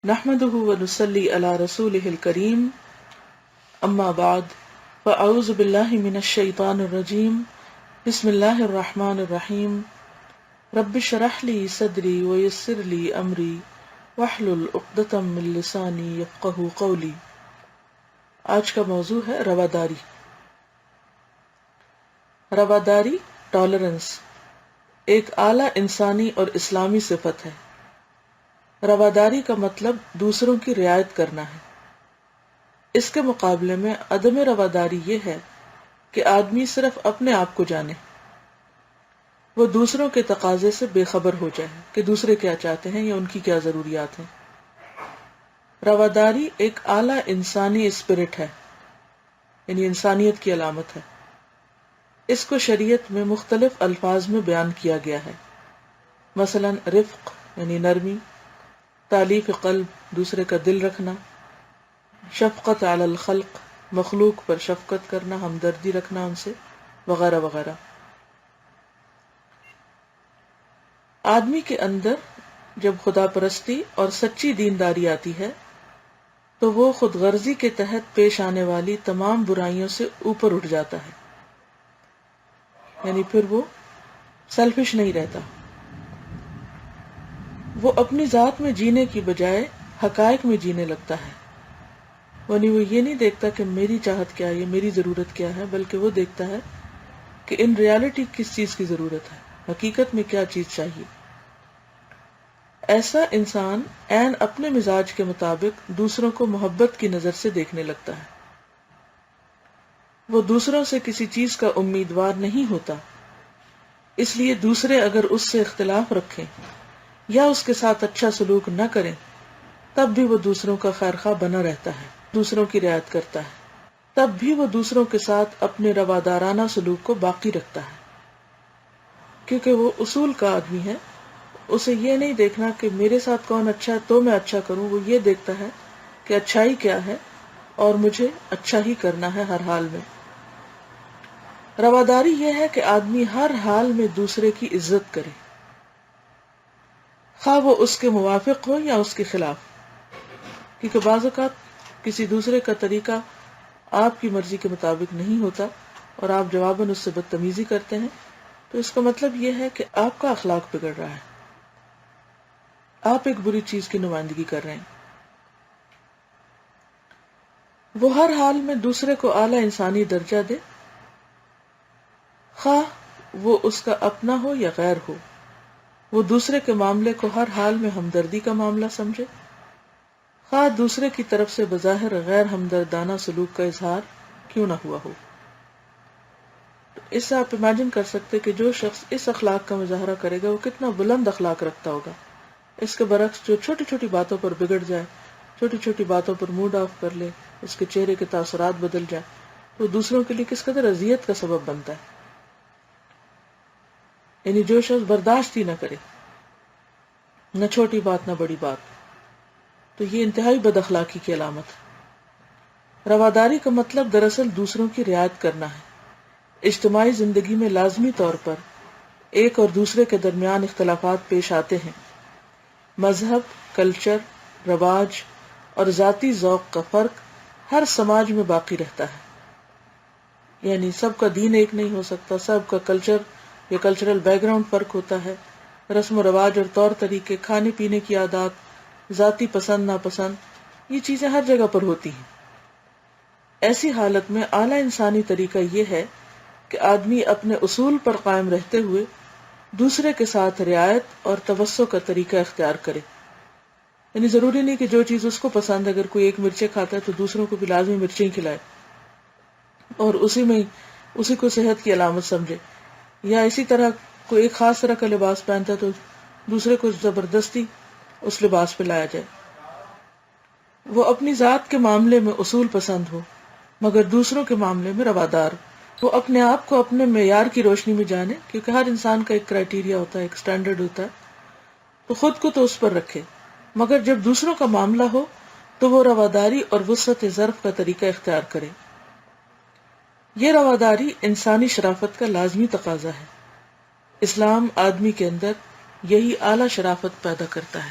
نحمده ونصلي على رسوله الكريم اما بعد فاعوذ بالله من الشيطان الرجيم بسم الله الرحمن الرحيم رب اشرح لي صدري ويسر لي امري واحلل عقدة من لساني يفقهوا قولي۔ آج کا موضوع ہے رواداری۔ رواداری ٹالرنس ایک اعلیٰ انسانی اور اسلامی صفت ہے۔ رواداری کا مطلب دوسروں کی رعایت کرنا ہے۔ اس کے مقابلے میں عدم رواداری یہ ہے کہ آدمی صرف اپنے آپ کو جانے، وہ دوسروں کے تقاضے سے بے خبر ہو جائے کہ دوسرے کیا چاہتے ہیں یا ان کی کیا ضروریات ہیں۔ رواداری ایک اعلیٰ انسانی اسپرٹ ہے، یعنی انسانیت کی علامت ہے۔ اس کو شریعت میں مختلف الفاظ میں بیان کیا گیا ہے، مثلا رفق یعنی نرمی، تالیف قلب دوسرے کا دل رکھنا، شفقت علی الخلق مخلوق پر شفقت کرنا، ہمدردی رکھنا ان سے، وغیرہ وغیرہ۔ آدمی کے اندر جب خدا پرستی اور سچی دینداری آتی ہے تو وہ خود غرضی کے تحت پیش آنے والی تمام برائیوں سے اوپر اٹھ جاتا ہے، یعنی پھر وہ سیلفش نہیں رہتا۔ وہ اپنی ذات میں جینے کی بجائے حقائق میں جینے لگتا ہے، یعنی وہ یہ نہیں دیکھتا کہ میری چاہت کیا ہے، میری ضرورت کیا ہے، بلکہ وہ دیکھتا ہے کہ ان ریالٹی کس چیز کی ضرورت ہے، حقیقت میں کیا چیز چاہیے۔ ایسا انسان عین اپنے مزاج کے مطابق دوسروں کو محبت کی نظر سے دیکھنے لگتا ہے۔ وہ دوسروں سے کسی چیز کا امیدوار نہیں ہوتا، اس لیے دوسرے اگر اس سے اختلاف رکھیں یا اس کے ساتھ اچھا سلوک نہ کریں تب بھی وہ دوسروں کا خیرخواہ بنا رہتا ہے، دوسروں کی رعایت کرتا ہے، تب بھی وہ دوسروں کے ساتھ اپنے روادارانہ سلوک کو باقی رکھتا ہے، کیونکہ وہ اصول کا آدمی ہے۔ اسے یہ نہیں دیکھنا کہ میرے ساتھ کون اچھا ہے تو میں اچھا کروں، وہ یہ دیکھتا ہے کہ اچھائی کیا ہے اور مجھے اچھا ہی کرنا ہے ہر حال میں۔ رواداری یہ ہے کہ آدمی ہر حال میں دوسرے کی عزت کرے، خواہ وہ اس کے موافق ہو یا اس کے خلاف، کیونکہ بعض اوقات کسی دوسرے کا طریقہ آپ کی مرضی کے مطابق نہیں ہوتا اور آپ جواباً اس سے بدتمیزی کرتے ہیں، تو اس کا مطلب یہ ہے کہ آپ کا اخلاق بگڑ رہا ہے، آپ ایک بری چیز کی نمائندگی کر رہے ہیں۔ وہ ہر حال میں دوسرے کو اعلیٰ انسانی درجہ دے، خواہ وہ اس کا اپنا ہو یا غیر ہو۔ وہ دوسرے کے معاملے کو ہر حال میں ہمدردی کا معاملہ سمجھے، خواہ دوسرے کی طرف سے بظاہر غیر ہمدردانہ سلوک کا اظہار کیوں نہ ہوا ہو۔ اس سے آپ امیجن کر سکتے کہ جو شخص اس اخلاق کا مظاہرہ کرے گا وہ کتنا بلند اخلاق رکھتا ہوگا۔ اس کے برعکس جو چھوٹی چھوٹی باتوں پر بگڑ جائے، چھوٹی چھوٹی باتوں پر موڈ آف کر لے، اس کے چہرے کے تاثرات بدل جائے، تو دوسروں کے لیے کس قدر اذیت کا سبب بنتا ہے۔ یعنی جو شخص برداشت ہی نہ کرے، نہ چھوٹی بات نہ بڑی بات، تو یہ انتہائی بد اخلاقی کی علامت ہے۔ رواداری کا مطلب دراصل دوسروں کی رعایت کرنا ہے۔ اجتماعی زندگی میں لازمی طور پر ایک اور دوسرے کے درمیان اختلافات پیش آتے ہیں۔ مذہب، کلچر، رواج اور ذاتی ذوق کا فرق ہر سماج میں باقی رہتا ہے، یعنی سب کا دین ایک نہیں ہو سکتا، سب کا کلچر یا کلچرل بیک گراؤنڈ فرق ہوتا ہے، رسم و رواج اور طور طریقے، کھانے پینے کی عادات، ذاتی پسند ناپسند، یہ چیزیں ہر جگہ پر ہوتی ہیں۔ ایسی حالت میں اعلیٰ انسانی طریقہ یہ ہے کہ آدمی اپنے اصول پر قائم رہتے ہوئے دوسرے کے ساتھ رعایت اور توسع کا طریقہ اختیار کرے۔ یعنی ضروری نہیں کہ جو چیز اس کو پسند ہے، اگر کوئی ایک مرچیں کھاتا ہے تو دوسروں کو بھی لازمی مرچیں ہی کھلائے اور اسی کو صحت کی علامت سمجھے، یا اسی طرح کوئی ایک خاص طرح کا لباس پہنتا ہے تو دوسرے کو زبردستی اس لباس پہ لایا جائے۔ وہ اپنی ذات کے معاملے میں اصول پسند ہو مگر دوسروں کے معاملے میں روادار۔ وہ اپنے آپ کو اپنے معیار کی روشنی میں جانے، کیونکہ ہر انسان کا ایک کرائیٹیریا ہوتا ہے، ایک سٹینڈرڈ ہوتا ہے، تو خود کو تو اس پر رکھے، مگر جب دوسروں کا معاملہ ہو تو وہ رواداری اور وسعت ظرف کا طریقہ اختیار کرے۔ یہ رواداری انسانی شرافت کا لازمی تقاضا ہے۔ اسلام آدمی کے اندر یہی اعلیٰ شرافت پیدا کرتا ہے۔